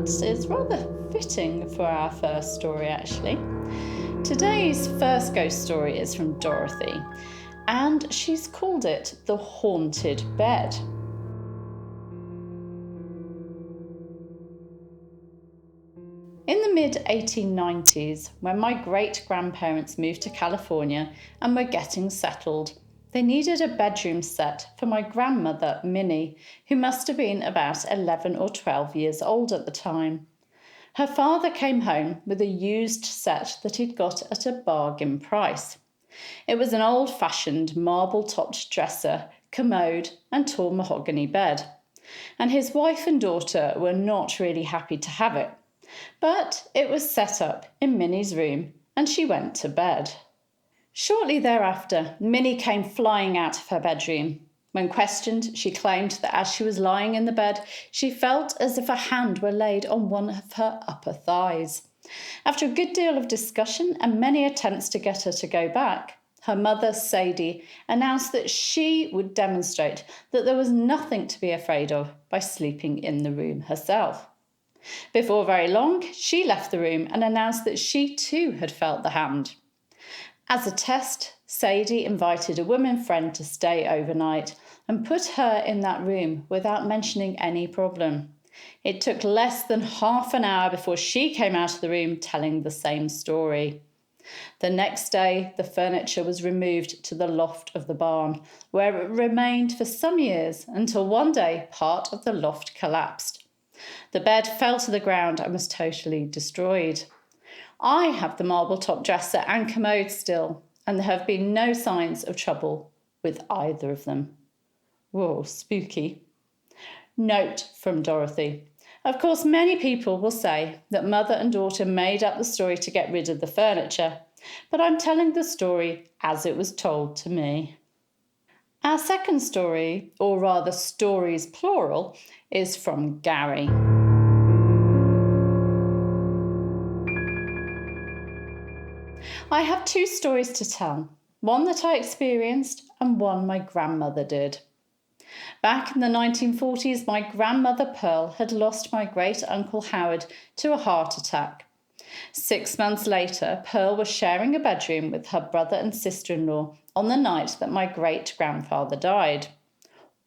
that is rather fitting for our first story, actually. Today's first ghost story is from Dorothy, and she's called it The Haunted Bed. In the mid-1890s, when my great-grandparents moved to California and were getting settled, they needed a bedroom set for my grandmother, Minnie, who must have been about 11 or 12 years old at the time. Her father came home with a used set that he'd got at a bargain price. It was an old-fashioned marble-topped dresser, commode and tall mahogany bed, and his wife and daughter were not really happy to have it. But it was set up in Minnie's room and she went to bed. Shortly thereafter, Minnie came flying out of her bedroom. When questioned, she claimed that as she was lying in the bed, she felt as if a hand were laid on one of her upper thighs. After a good deal of discussion and many attempts to get her to go back, her mother, Sadie, announced that she would demonstrate that there was nothing to be afraid of by sleeping in the room herself. Before very long, she left the room and announced that she too had felt the hand. As a test, Sadie invited a woman friend to stay overnight and put her in that room without mentioning any problem. It took less than half an hour before she came out of the room telling the same story. The next day, the furniture was removed to the loft of the barn, where it remained for some years until one day part of the loft collapsed. The bed fell to the ground and was totally destroyed. I have the marble-top dresser and commode still, and there have been no signs of trouble with either of them. Whoa, spooky. Note from Dorothy. Of course, many people will say that mother and daughter made up the story to get rid of the furniture, but I'm telling the story as it was told to me. Our second story, or rather stories plural, is from Gary. I have two stories to tell, one that I experienced and one my grandmother did. Back in the 1940s, my grandmother Pearl had lost my great-uncle Howard to a heart attack. 6 months later, Pearl was sharing a bedroom with her brother and sister-in-law on the night that my great-grandfather died.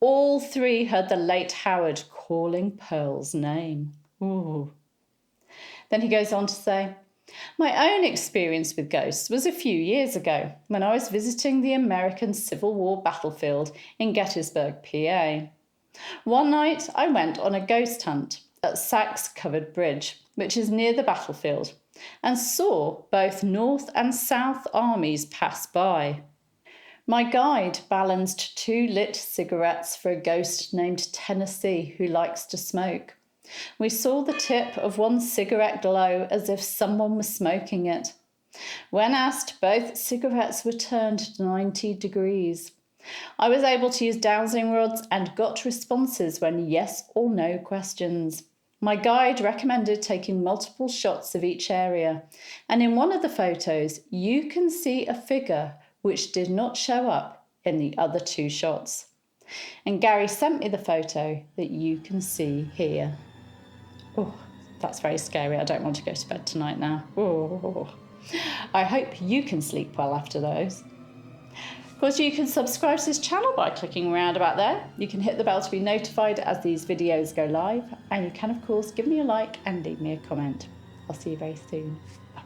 All three heard the late Howard calling Pearl's name. Ooh. Then he goes on to say, my own experience with ghosts was a few years ago when I was visiting the American Civil War battlefield in Gettysburg, PA. One night I went on a ghost hunt at Sachs Covered Bridge, which is near the battlefield, and saw both North and South armies pass by. My guide balanced 2 lit cigarettes for a ghost named Tennessee who likes to smoke. We saw the tip of one cigarette glow as if someone was smoking it. When asked, both cigarettes were turned 90 degrees. I was able to use dowsing rods and got responses when yes or no questions. My guide recommended taking multiple shots of each area, and in one of the photos you can see a figure which did not show up in the other 2 shots. And Gary sent me the photo that you can see here. Oh, that's very scary. I don't want to go to bed tonight now. Oh. I hope you can sleep well after those. Of course, you can subscribe to this channel by clicking around about there. You can hit the bell to be notified as these videos go live. And you can, of course, give me a like and leave me a comment. I'll see you very soon. Bye.